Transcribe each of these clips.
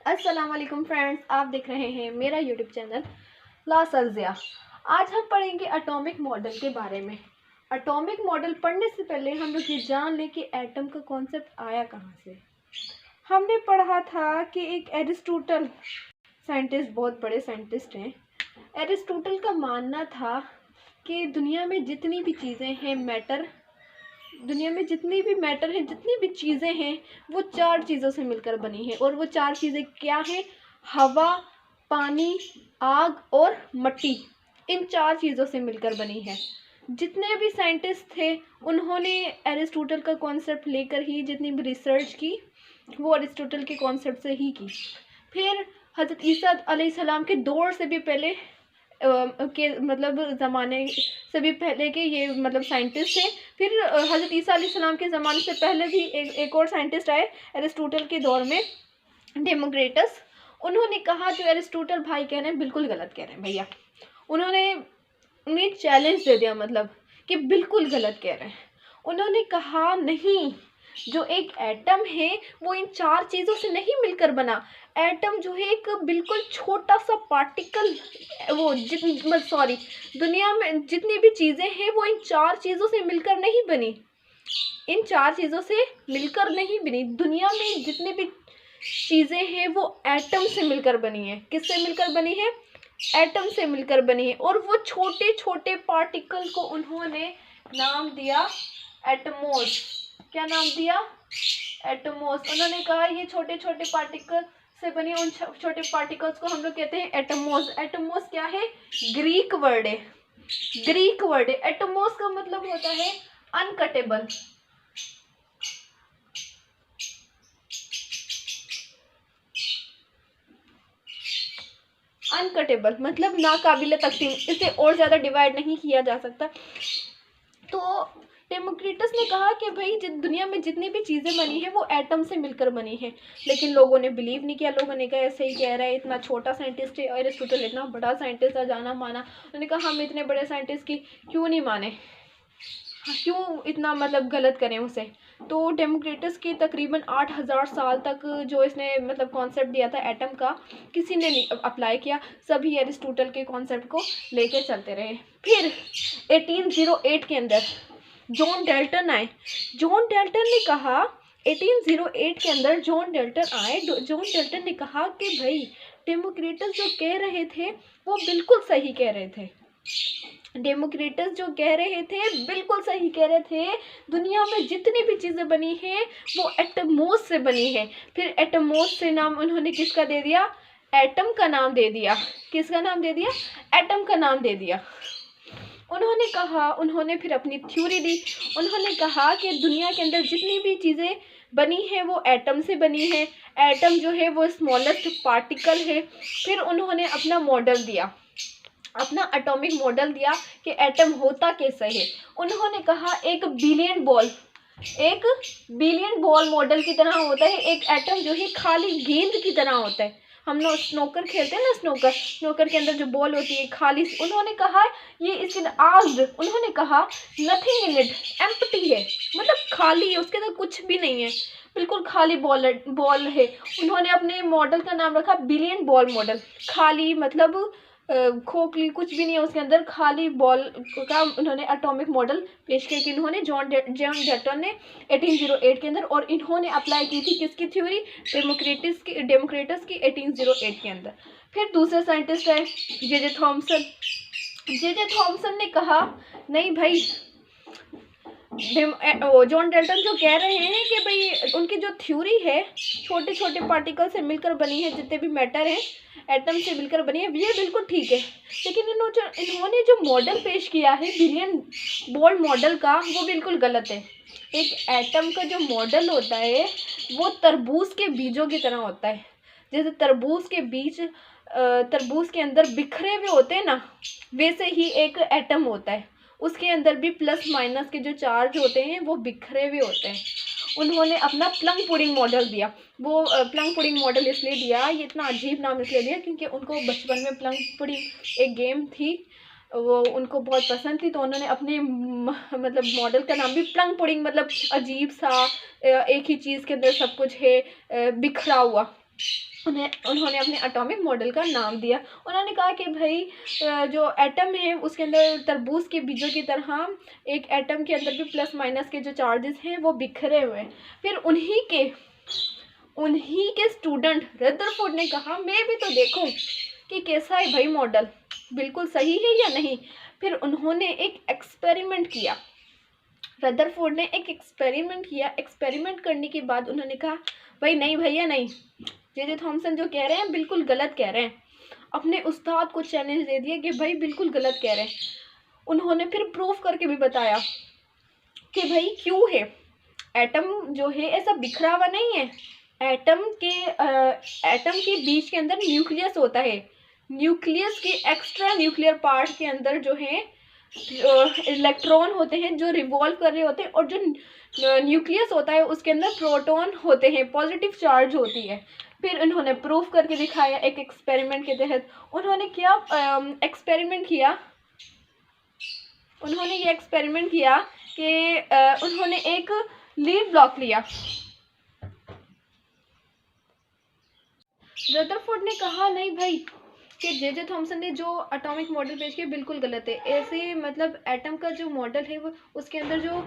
अस्सलाम वालेकुम फ्रेंड्स, आप देख रहे हैं मेरा यूट्यूब चैनल ला सल्जिया। आज हम पढ़ेंगे एटॉमिक मॉडल के बारे में। एटॉमिक मॉडल पढ़ने से पहले हम लोग ये जान लें कि एटम का कॉन्सेप्ट आया कहाँ से। हमने पढ़ा था कि एक एरिस्टोटल साइंटिस्ट, बहुत बड़े साइंटिस्ट हैं, एरिस्टोटल का मानना था कि दुनिया में जितनी भी चीज़ें हैं दुनिया में जितनी भी मैटर है, जितनी भी चीज़ें हैं, वो 4 चीज़ों से मिलकर बनी है। और वो 4 चीज़ें क्या हैं? हवा, पानी, आग और मिट्टी। इन 4 चीज़ों से मिलकर बनी है। जितने भी साइंटिस्ट थे उन्होंने एरिस्टोटल का कॉन्सेप्ट लेकर ही जितनी भी रिसर्च की वो एरिस्टोटल के कॉन्सेप्ट से ही की। फिर हज़रत ईसा अलैहिस्सलाम के दौर से भी पहले के ज़माने से भी पहले के ये साइंटिस्ट थे। फिर हज़रत ईसा अलैहिस्सलाम के ज़माने से पहले भी एक और साइंटिस्ट आए एरिस्टोटल के दौर में, डेमोक्रिटस। उन्होंने कहा जो एरिस्टोटल भाई कह रहे हैं बिल्कुल गलत कह रहे हैं भैया। उन्होंने उन्हें चैलेंज दे दिया, कि बिल्कुल गलत कह रहे हैं। उन्होंने कहा नहीं, जो एक एटम है वो इन 4 चीज़ों से नहीं मिलकर बना। एटम जो है एक बिल्कुल छोटा सा पार्टिकल, दुनिया में जितनी भी चीज़ें हैं वो इन 4 चीज़ों से मिलकर नहीं बनी। इन 4 चीज़ों से मिलकर नहीं बनी। दुनिया में जितनी भी चीज़ें हैं वो एटम से मिलकर बनी है। किससे मिलकर बनी है? एटम से मिलकर बनी है। और वो छोटे छोटे पार्टिकल को उन्होंने नाम दिया एटमोस। क्या नाम दिया? एटमोस। उन्होंने कहा ये छोटे छोटे पार्टिकल से बनी, उन छोटे पार्टिकल्स को हम लोग कहते हैं एटमोस। एटमोस क्या है? ग्रीक वर्ड है। ग्रीक वर्ड है। एटमोस का मतलब होता है अनकटेबल। अनकटेबल मतलब नाकाबिले तकसीम, इसे और ज़्यादा डिवाइड नहीं किया जा सकता। तो डेमोक्रिटस ने कहा कि भाई दुनिया में जितनी भी चीज़ें बनी हैं वो एटम से मिलकर बनी है। लेकिन लोगों ने बिलीव नहीं किया। लोगों ने कहा ऐसे ही कह रहा है, इतना छोटा साइंटिस्ट है, एरिस्टोटल इतना बड़ा साइंटिस्ट है, जाना माना। उन्होंने कहा हम इतने बड़े साइंटिस्ट की क्यों नहीं माने, क्यों इतना गलत करें उसे। तो डेमोक्रिटस की तकरीबन 8000 साल तक जो इसने कॉन्सेप्ट दिया था एटम का, किसी ने नहीं अप्लाई किया। सभी एरिस्टोटल के कॉन्सेप्ट को लेके चलते रहे। फिर 1808 के अंदर जॉन डाल्टन आए। जॉन डाल्टन ने कहा 1808 के अंदर जॉन डाल्टन आए। जॉन डाल्टन ने कहा कि भाई डेमोक्रिटस जो कह रहे थे वो बिल्कुल सही कह रहे थे। डेमोक्रिटस जो कह रहे थे बिल्कुल सही कह रहे थे। दुनिया में जितनी भी चीज़ें बनी हैं वो एटमोस से बनी है। फिर एटमोस से नाम उन्होंने किसका दे दिया? एटम का नाम दे दिया। किसका नाम दे दिया? एटम का नाम दे दिया। उन्होंने फिर अपनी थ्योरी दी। उन्होंने कहा कि दुनिया के अंदर जितनी भी चीज़ें बनी हैं वो एटम से बनी है। एटम जो है वो स्मॉलेस्ट पार्टिकल है। फिर उन्होंने अपना मॉडल दिया, अपना एटॉमिक मॉडल दिया कि एटम होता कैसे है। उन्होंने कहा एक बिलियन बॉल मॉडल की तरह होता है। एक एटम जो है खाली गेंद की तरह होता है। हम लोग स्नोकर खेलते हैं ना, स्नोकर के अंदर जो बॉल होती है खाली। उन्होंने कहा ये इसके आस्क्ड, उन्होंने कहा नथिंग इन इट, एम्प्टी है, खाली है, उसके अंदर कुछ भी नहीं है, बिल्कुल खाली बॉल है। उन्होंने अपने मॉडल का नाम रखा बिलियन बॉल मॉडल। खाली खोखली, कुछ भी नहीं है उसके अंदर, खाली बॉल का उन्होंने एटॉमिक मॉडल पेश किया कि इन्होंने जॉन डाल्टन ने 1808 के अंदर। और इन्होंने अप्लाई की थी किसकी थ्योरी? डेमोक्रिटस की 1808 के अंदर। फिर दूसरे साइंटिस्ट है जे थॉमसन ने कहा नहीं भाई, जॉन डाल्टन जो कह रहे हैं कि भाई उनकी जो थ्योरी है छोटे छोटे पार्टिकल से मिलकर बनी है, जितने भी मैटर हैं एटम से मिलकर बनी है, ये बिल्कुल ठीक है। लेकिन इन्होंने जो मॉडल पेश किया है बिलियन बॉल मॉडल का, वो बिल्कुल गलत है। एक एटम का जो मॉडल होता है वो तरबूज के बीजों की तरह होता है। जैसे तरबूज के बीज तरबूज के अंदर बिखरे हुए होते हैं ना, वैसे ही एक एटम होता है। उसके अंदर भी प्लस माइनस के जो चार्ज होते हैं वो बिखरे हुए होते हैं। उन्होंने अपना प्लम पुडिंग मॉडल दिया। वो प्लम पुडिंग मॉडल इसलिए दिया, ये इतना अजीब नाम इसलिए दिया क्योंकि उनको बचपन में प्लम पुडिंग एक गेम थी, वो उनको बहुत पसंद थी। तो उन्होंने अपने मॉडल का नाम भी प्लम पुडिंग, अजीब सा एक ही चीज़ के अंदर सब कुछ है बिखरा हुआ। उन्होंने अपने एटॉमिक मॉडल का नाम दिया। उन्होंने कहा कि भाई जो एटम है उसके अंदर तरबूज के बीजों की तरह एक एटम के अंदर भी प्लस माइनस के जो चार्जेस हैं वो बिखरे हुए हैं। फिर उन्हीं के स्टूडेंट रदरफोर्ड ने कहा मैं भी तो देखूं कि कैसा है भाई मॉडल, बिल्कुल सही है या नहीं। फिर उन्होंने एक एक्सपेरिमेंट किया, रदरफोर्ड ने एक एक्सपेरिमेंट किया। एक्सपेरिमेंट करने के बाद उन्होंने कहा भाई नहीं भैया नहीं, जे थॉमसन जो कह रहे हैं बिल्कुल गलत कह रहे हैं। अपने उस्ताद को चैलेंज दे दिया कि भाई बिल्कुल गलत कह रहे हैं। उन्होंने फिर प्रूफ करके भी बताया कि भाई क्यों है, एटम जो है ऐसा बिखरा हुआ नहीं है। एटम के बीच के अंदर न्यूक्लियस होता है। न्यूक्लियस के एक्स्ट्रा न्यूक्लियर पार्ट के अंदर जो है इलेक्ट्रॉन होते हैं जो रिवॉल्व कर रहे होते हैं, और जो न्यूक्लियस होता है उसके अंदर प्रोटॉन होते हैं, पॉजिटिव चार्ज होती है। फिर उन्होंने प्रूफ करके दिखाया एक एक्सपेरिमेंट के तहत। उन्होंने क्या एक्सपेरिमेंट किया, उन्होंने ये एक्सपेरिमेंट किया कि उन्होंने एक लीड ब्लॉक लिया। रदरफोर्ड ने कहा नहीं भाई कि जे थॉमसन ने जो एटॉमिक मॉडल पेश किया बिल्कुल गलत है। ऐसे मतलब एटम का जो मॉडल है वो उसके अंदर जो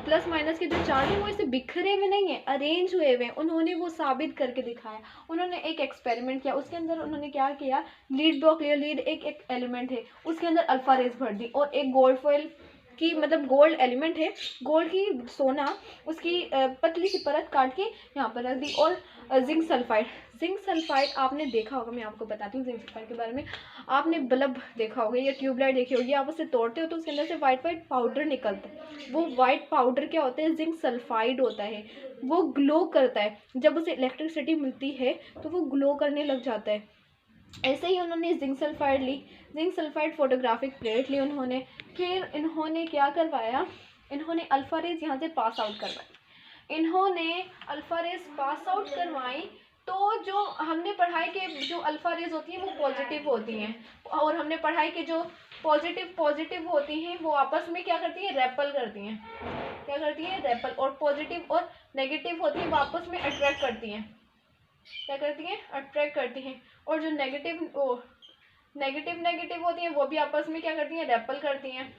प्लस माइनस के जो चार्ज है वो ऐसे बिखरे हुए नहीं है, अरेंज हुए हुए। उन्होंने वो साबित करके दिखाया। उन्होंने एक एक्सपेरिमेंट किया, उसके अंदर उन्होंने क्या किया, लीड ब्लॉक लिया। लीड एक एलिमेंट है, उसके अंदर अल्फा रेज भर दी और एक गोल्ड फॉइल की मतलब गोल्ड एलिमेंट है, गोल्ड की सोना, उसकी पतली सी परत काट के यहाँ पर रख दी। और जिंक सल्फाइड आपने देखा होगा, मैं आपको बताती हूँ जिंक सल्फाइड के बारे में। आपने बल्ब देखा होगा या ट्यूबलाइट देखी होगी, आप उसे तोड़ते हो तो उसके अंदर से वाइट पाउडर निकलता है। वो वाइट पाउडर क्या होता है, जिंक सल्फाइड होता है। वो ग्लो करता है, जब उसे इलेक्ट्रिसिटी मिलती है तो वो ग्लो करने लग जाता है। ऐसे ही उन्होंने जिंक सल्फाइड ली, जिंक सल्फाइड फोटोग्राफिक प्लेट ली उन्होंने। फिर इन्होंने क्या करवाया, इन्होंने अल्फा रेज यहाँ से पास आउट करवाई। इन्होंने अल्फा रेज पास आउट करवाई तो जो हमने पढ़ाई कि जो अल्फा रेज होती हैं वो पॉजिटिव होती हैं, और हमने पढ़ाई कि जो पॉजिटिव होती हैं वो आपस में क्या करती हैं, रेपल करती हैं। क्या करती हैं, रेपल। और पॉजिटिव और नेगेटिव होती हैं वो आपस में अट्रैक्ट करती हैं। क्या करती हैं, अट्रैक्ट करती हैं। और जो नेगेटिव होती हैं वो भी आपस में क्या करती हैं, रेपल करती हैं।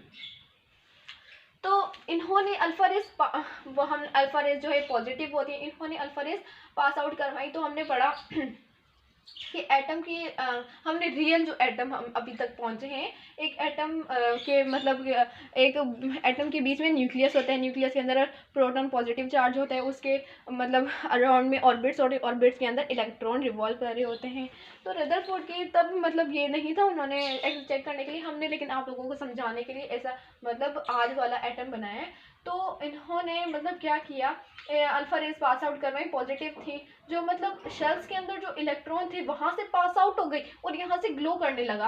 तो इन्होंने अल्फा रेज जो है पॉजिटिव होती है, इन्होंने अल्फा रेज पास आउट करवाई। तो हमने पढ़ा कि एटम की हमने रियल जो एटम हम अभी तक पहुंचे हैं, एक एटम के मतलब एक एटम के बीच में न्यूक्लियस होता है, न्यूक्लियस के अंदर प्रोटॉन पॉजिटिव चार्ज होता है, उसके मतलब अराउंड में ऑर्बिट्स और ऑर्बिट्स के अंदर इलेक्ट्रॉन रिवॉल्व कर रहे होते हैं। तो रदरफोर्ड के तब मतलब ये नहीं था, उन्होंने चेक करने के लिए हमने, लेकिन आप लोगों को समझाने के लिए ऐसा मतलब आज वाला एटम बनाया है। तो इन्होंने मतलब क्या किया, अल्फा रेज पास आउट करवाई, पॉजिटिव थी, जो मतलब शेल्स के अंदर जो इलेक्ट्रॉन थे वहां से पास आउट हो गई और यहाँ से ग्लो करने लगा।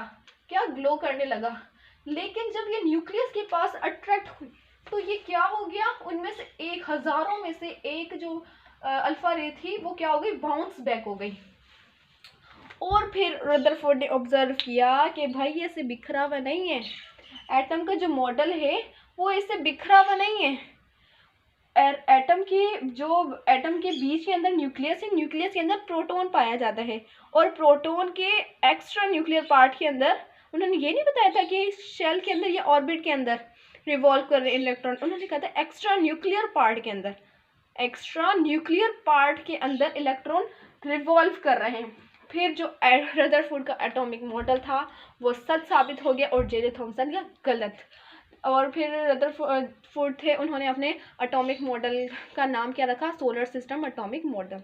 क्या ग्लो करने लगा। लेकिन जब ये न्यूक्लियस के पास अट्रैक्ट हुई तो ये क्या हो गया, उनमें से एक हजारों में से एक जो अल्फा रे थी वो क्या हो गई, बाउंस बैक हो गई। और फिर रदरफोर्ड ने ऑब्जर्व किया कि भाई ये ऐसे बिखरा हुआ नहीं है, एटम का जो मॉडल है वो इससे बिखरा हुआ नहीं है। एटम के बीच के अंदर न्यूक्लियस है, न्यूक्लियस के अंदर प्रोटॉन पाया जाता है, और प्रोटॉन के एक्स्ट्रा न्यूक्लियर पार्ट के अंदर उन्होंने ये नहीं बताया था कि शेल के अंदर या ऑर्बिट के अंदर रिवॉल्व कर रहे इलेक्ट्रॉन, उन्होंने कहा था एक्स्ट्रा न्यूक्लियर पार्ट के अंदर इलेक्ट्रॉन रिवॉल्व कर रहे हैं। फिर जो रदरफोर्ड का एटॉमिक मॉडल था वो सच साबित हो गया और जे थॉमसन का गलत। और फिर रदरफोर्ड थे, उन्होंने अपने एटॉमिक मॉडल का नाम क्या रखा, solar system atomic model.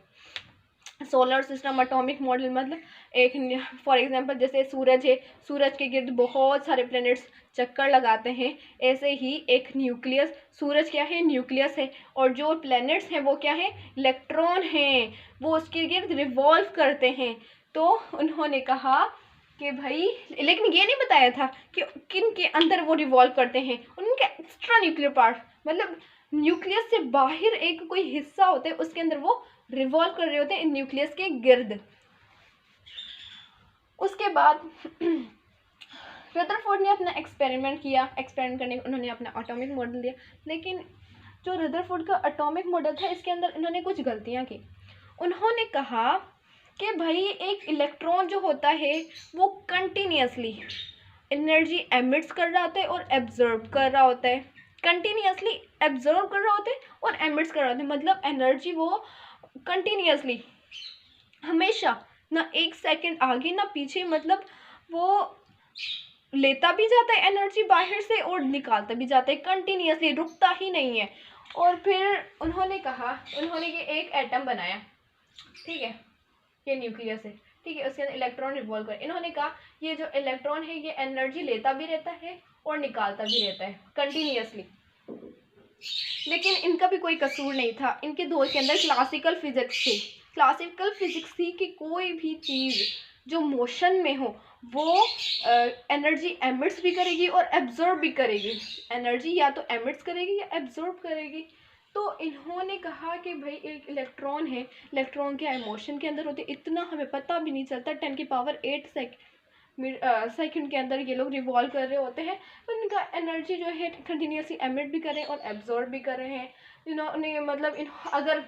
Solar system atomic model मतलब एक फॉर एग्जांपल जैसे सूरज है, सूरज के गिर्द बहुत सारे प्लैनेट्स चक्कर लगाते हैं, ऐसे ही एक न्यूक्लियस, सूरज क्या है, न्यूक्लियस है, और जो प्लैनेट्स हैं वो क्या है, इलेक्ट्रॉन हैं, वो उसके गिर्द रिवॉल्व करते हैं। तो उन्होंने कहा कि भाई, लेकिन ये नहीं बताया था कि किन के अंदर वो रिवॉल्व करते हैं, उनके एक्स्ट्रा न्यूक्लियर पार्ट मतलब न्यूक्लियस से बाहर एक कोई हिस्सा होता है उसके अंदर वो रिवॉल्व कर रहे होते हैं न्यूक्लियस के गिर्द। उसके बाद रदरफोर्ड ने अपना एक्सपेरिमेंट किया, एक्सपेरिमेंट करने उन्होंने अपना एटॉमिक मॉडल दिया। लेकिन जो रदरफोर्ड का एटॉमिक मॉडल था इसके अंदर इन्होंने कुछ गलतियां की। उन्होंने कहा कि भाई एक इलेक्ट्रॉन जो होता है वो कंटिन्यूसली एनर्जी एमिट्स कर रहा होता है और एब्जॉर्ब कर रहा होता है, कंटिन्यूसली एब्जॉर्ब कर रहा होता है और एमिट्स कर रहा होता है, मतलब एनर्जी वो कंटिन्यूसली हमेशा ना एक सेकंड आगे ना पीछे, मतलब वो लेता भी जाता है एनर्जी बाहर से और निकालता भी जाता है, कंटिन्यूसली रुकता ही नहीं है। और फिर उन्होंने कहा, उन्होंने ये एक एटम बनाया, ठीक है, ये न्यूक्लियस है, ठीक है, उसके अंदर इलेक्ट्रॉन रिवॉल्व कर, इन्होंने कहा ये जो इलेक्ट्रॉन है ये एनर्जी लेता भी रहता है और निकालता भी रहता है कंटिन्यूसली। लेकिन इनका भी कोई कसूर नहीं था, इनके दौर के अंदर क्लासिकल फिजिक्स थी, क्लासिकल फिजिक्स थी कि कोई भी चीज़ जो मोशन में हो वो एनर्जी एमिट्स भी करेगी और एब्जॉर्ब भी करेगी, एनर्जी या तो एमिट्स करेगी या एब्जॉर्ब करेगी। तो इन्होंने कहा कि भाई एक इलेक्ट्रॉन है, इलेक्ट्रॉन के मोशन के अंदर होते, इतना हमें पता भी नहीं चलता, 10⁸ सेकंड के अंदर ये लोग रिवॉल्व कर रहे होते हैं, तो इनका एनर्जी जो है कंटिन्यूसली एमिट भी कर रहे हैं और एब्जॉर्ब भी कर रहे हैं। इन्होंने मतलब अगर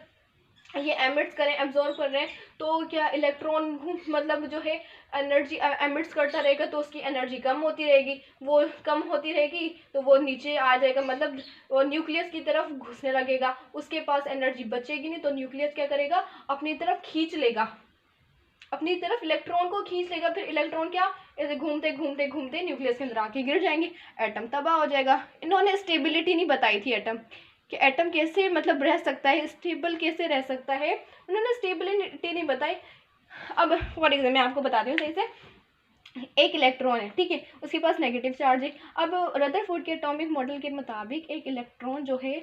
ये एमिट्स करें एब्जॉर्ब कर रहे हैं तो क्या इलेक्ट्रॉन मतलब जो है एनर्जी एमिट्स करता रहेगा तो उसकी एनर्जी कम होती रहेगी, वो कम होती रहेगी तो वो नीचे आ जाएगा, मतलब वो न्यूक्लियस की तरफ घुसने लगेगा, उसके पास एनर्जी बचेगी नहीं, तो न्यूक्लियस क्या करेगा, अपनी तरफ खींच लेगा, अपनी तरफ इलेक्ट्रॉन को खींच लेगा, फिर इलेक्ट्रॉन क्या ऐसे घूमते घूमते घूमते न्यूक्लियस के अंदर आके गिर जाएंगे, एटम तबाह हो जाएगा। इन्होंने स्टेबिलिटी नहीं बताई थी एटम कि एटम कैसे मतलब रह सकता है, स्टेबल कैसे रह सकता है, उन्होंने स्टेबिलिटी नहीं बताई। अब फॉर एग्जाम्पल मैं आपको बताती हूँ सही से, एक इलेक्ट्रॉन है, ठीक है, उसके पास नेगेटिव चार्ज है। अब रदरफोर्ड के एटॉमिक मॉडल के मुताबिक एक इलेक्ट्रॉन जो है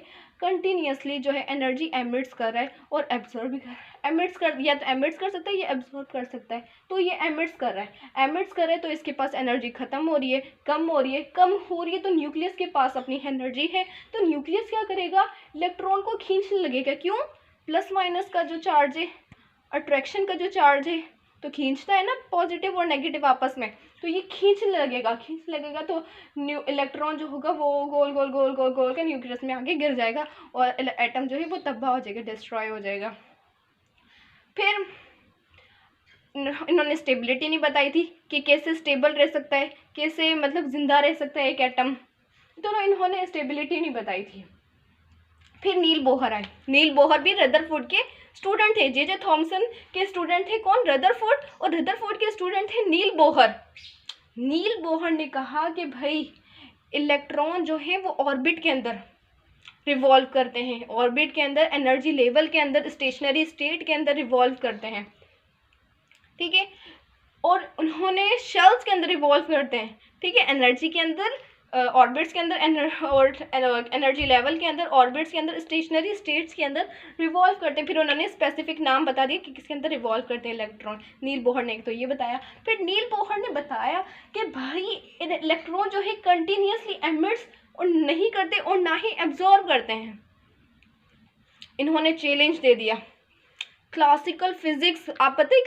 कंटिन्यूसली जो है एनर्जी एमिट्स कर रहा है और एब्जॉर्ब भी कर रहा है, एमिट्स कर, या तो एमिट्स कर सकता है या एब्जॉर्ब कर सकता है, तो ये एमिट्स कर रहा है, एमिट्स कर रहा है तो इसके पास एनर्जी खत्म हो रही है, कम हो रही है, कम हो रही है, तो न्यूक्लियस के पास अपनी एनर्जी है, तो न्यूक्लियस क्या करेगा, इलेक्ट्रॉन को खींचने लगेगा, क्यों, प्लस माइनस का जो चार्ज है, अट्रैक्शन का जो चार्ज है, तो खींचता है ना पॉजिटिव और नेगेटिव आपस में, तो ये खींचने लगेगा तो न्यू इलेक्ट्रॉन जो होगा वो गोल गोल गोल गोल गोल के न्यूक्लियस में आके गिर जाएगा और एटम जो है वो तबाह हो जाएगा, डिस्ट्रॉय हो जाएगा। फिर इन्होंने स्टेबिलिटी नहीं बताई थी कि कैसे स्टेबल रह सकता है, कैसे मतलब जिंदा रह सकता है एक एटम, तो इन्होंने स्टेबिलिटी नहीं बताई थी। फिर नील बोहर आए, नील बोहर भी रदरफोर्ड के स्टूडेंट थे, जे थॉमसन के स्टूडेंट थे, कौन, रदरफोर्ड, और रदरफोर्ड के स्टूडेंट थे नील बोहर। नील बोहर ने कहा कि भाई इलेक्ट्रॉन जो है वो ऑर्बिट के अंदर रिवॉल्व करते हैं, ऑर्बिट के अंदर एनर्जी लेवल के अंदर स्टेशनरी स्टेट के अंदर रिवॉल्व करते हैं, ठीक है, और उन्होंने शेल्स के अंदर रिवॉल्व करते हैं, ठीक है, एनर्जी के अंदर ऑर्बिट्स के अंदर और एनर्जी लेवल के अंदर, ऑर्बिट्स के अंदर, स्टेशनरी स्टेट्स के अंदर रिवॉल्व करते हैं। फिर उन्होंने स्पेसिफिक नाम बता दिया कि किसके अंदर रिवॉल्व करते हैं इलेक्ट्रॉन, नील बोहर ने तो ये बताया। फिर नील बोहर ने बताया कि भाई इलेक्ट्रॉन जो है कंटिन्यूसली एमिट्स और नहीं करते और ना ही एब्जॉर्ब करते हैं। इन्होंने चैलेंज दे दिया क्लासिकल फिजिक्स, आप पता है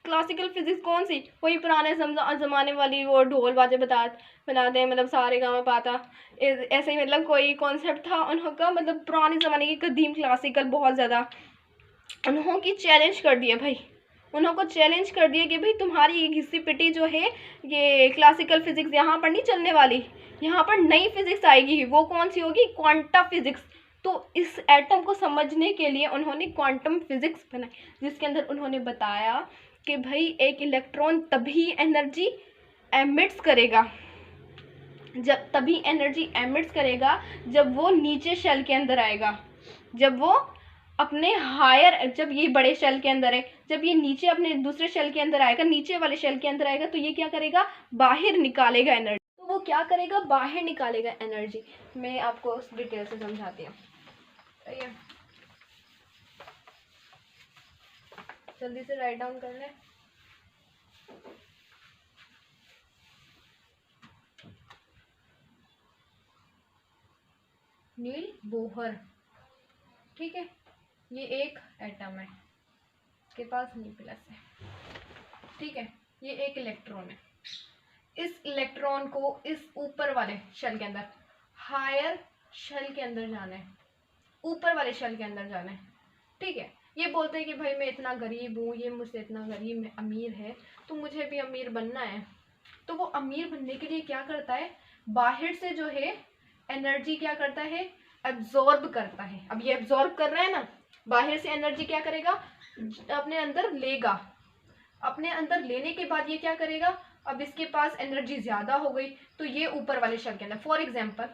क्लासिकल फिजिक्स कौन सी, वही पुराने ज़माने वाली, वो ढोल बाजे बनाते हैं, मतलब सारे गाँव में पाता, ऐसे ही मतलब कोई कॉन्सेप्ट था उनका, मतलब पुराने ज़माने की कदीम क्लासिकल बहुत ज़्यादा, उन्होंने की चैलेंज कर दिया भाई, उन्होंने चैलेंज कर दिया कि भाई तुम्हारी ये घिसी पिटी जो है ये क्लासिकल फिजिक्स यहाँ पर नहीं चलने वाली, यहाँ पर नई फिजिक्स आएगी, वो कौन सी होगी, क्वांटा फिजिक्स। तो इस एटम को समझने के लिए उन्होंने क्वांटम फिजिक्स बनाई, जिसके अंदर उन्होंने बताया कि भाई एक इलेक्ट्रॉन तभी एनर्जी एमिट्स करेगा, जब वो नीचे शेल के अंदर आएगा, जब वो अपने हायर, जब ये बड़े शेल के अंदर है, जब ये नीचे अपने दूसरे शेल के अंदर आएगा, नीचे वाले शेल के अंदर आएगा, तो ये क्या करेगा, बाहर निकालेगा एनर्जी, तो वो क्या करेगा, बाहर निकालेगा एनर्जी। मैं आपको उस डिटेल से समझाती हूँ, जल्दी से राइट डाउन कर लें। नील बोहर, ठीक है, ये एक एटम है, इसके पास न्यूक्लियस है, ठीक है, ये एक इलेक्ट्रॉन है, इस इलेक्ट्रॉन को इस ऊपर वाले शेल के अंदर, हायर शेल के अंदर जाना है, ऊपर वाले शेल के अंदर जाना है, ठीक है, ये बोलते हैं कि भाई मैं इतना गरीब हूँ, ये मुझसे इतना गरीब अमीर है, तो मुझे भी अमीर बनना है। तो वो अमीर बनने के लिए क्या करता है, बाहर से जो है एनर्जी क्या करता है, एब्जॉर्ब करता है। अब ये एब्जॉर्ब कर रहा है ना, बाहर से एनर्जी क्या करेगा, अपने अंदर लेगा। अपने अंदर लेने के बाद ये क्या करेगा, अब इसके पास एनर्जी ज़्यादा हो गई तो ये ऊपर वाले शेल के अंदर, फॉर एग्जांपल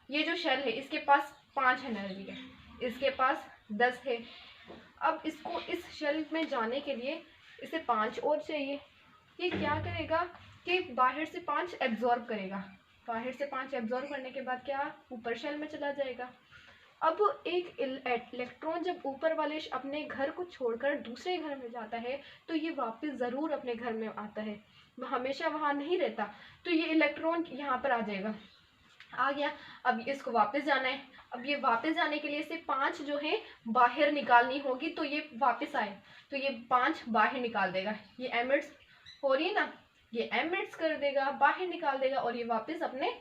ये जो शेल है इसके पास 5 एनर्जी है, इसके पास 10 है। अब इसको इस शेल में जाने के लिए इसे 5 और चाहिए। ये क्या करेगा कि बाहर से 5 एब्जॉर्ब करेगा, बाहर से 5 एब्जॉर्ब करने के बाद क्या ऊपर शेल में चला जाएगा। अब एक इलेक्ट्रॉन जब ऊपर वाले अपने घर को छोड़कर दूसरे घर में जाता है तो ये वापस ज़रूर अपने घर में आता है, हमेशा वहाँ नहीं रहता। तो ये इलेक्ट्रॉन यहाँ पर आ जाएगा, आ गया। अब इसको वापस जाना है, अब ये वापस जाने के लिए इसे 5 जो है बाहर निकालनी होगी, तो ये वापस आए तो ये 5 बाहर निकाल देगा। ये एमिट्स हो रही है ना, ये एमिट्स कर देगा, बाहर निकाल देगा और ये वापस अपने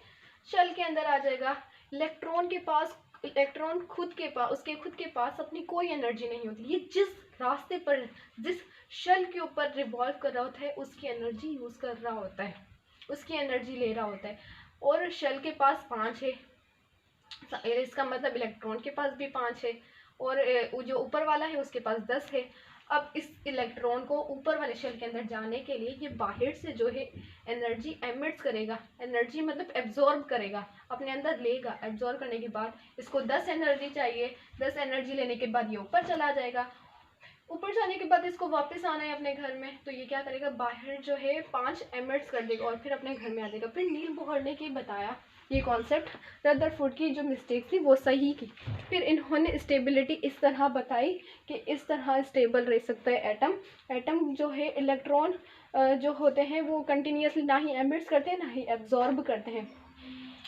शेल के अंदर आ जाएगा। इलेक्ट्रॉन के पास, इलेक्ट्रॉन खुद के पास, उसके खुद के पास अपनी कोई एनर्जी नहीं होती। ये जिस रास्ते पर, जिस शेल के ऊपर रिवॉल्व कर रहा होता है उसकी एनर्जी यूज़ कर रहा होता है, उसकी एनर्जी ले रहा होता है। और शेल के पास 5 है, इसका मतलब इलेक्ट्रॉन के पास भी 5 है, और जो ऊपर वाला है उसके पास 10 है। अब इस इलेक्ट्रॉन को ऊपर वाले शेल के अंदर जाने के लिए ये बाहर से जो है एनर्जी एमिट्स करेगा, एनर्जी मतलब एब्जॉर्ब करेगा, अपने अंदर लेगा। एब्जॉर्ब करने के बाद इसको 10 एनर्जी चाहिए, 10 एनर्जी लेने के बाद ये ऊपर चला जाएगा। ऊपर जाने के बाद इसको वापस आना है अपने घर में, तो ये क्या करेगा, बाहर जो है 5 एमिट्स कर देगा और फिर अपने घर में आ जाएगा। फिर नील बोहर ने बताया ये कॉन्सेप्ट, रदरफोर्ड की जो मिस्टेक थी वो सही की। फिर इन्होंने स्टेबिलिटी इस तरह बताई कि इस तरह स्टेबल रह सकता है एटम। एटम जो है इलेक्ट्रॉन जो होते हैं वो कंटिन्यूसली ना ही एमिट्स करते हैं ना ही एब्जॉर्ब करते हैं,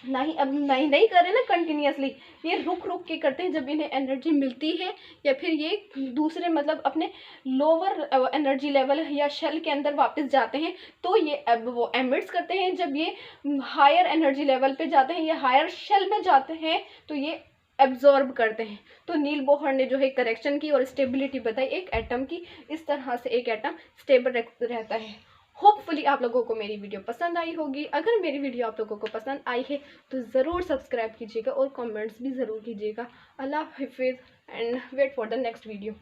नहीं कर रहे ना कंटिन्यूसली, ये रुक रुक के करते हैं। जब इन्हें एनर्जी मिलती है या फिर ये दूसरे मतलब अपने लोअर एनर्जी लेवल या शेल के अंदर वापस जाते हैं तो ये वो एमिट्स करते हैं। जब ये हायर एनर्जी लेवल पे जाते हैं या हायर शेल में जाते हैं तो ये एब्जॉर्ब करते हैं। तो नील बोहर ने जो है करेक्शन की और स्टेबिलिटी बताई एक एटम की, इस तरह से एक एटम स्टेबल रहता है। होपफुली आप लोगों को मेरी वीडियो पसंद आई होगी। अगर मेरी वीडियो आप लोगों को पसंद आई है तो ज़रूर सब्सक्राइब कीजिएगा और कमेंट्स भी ज़रूर कीजिएगा। अल्लाह हाफिज़ and wait for the next video.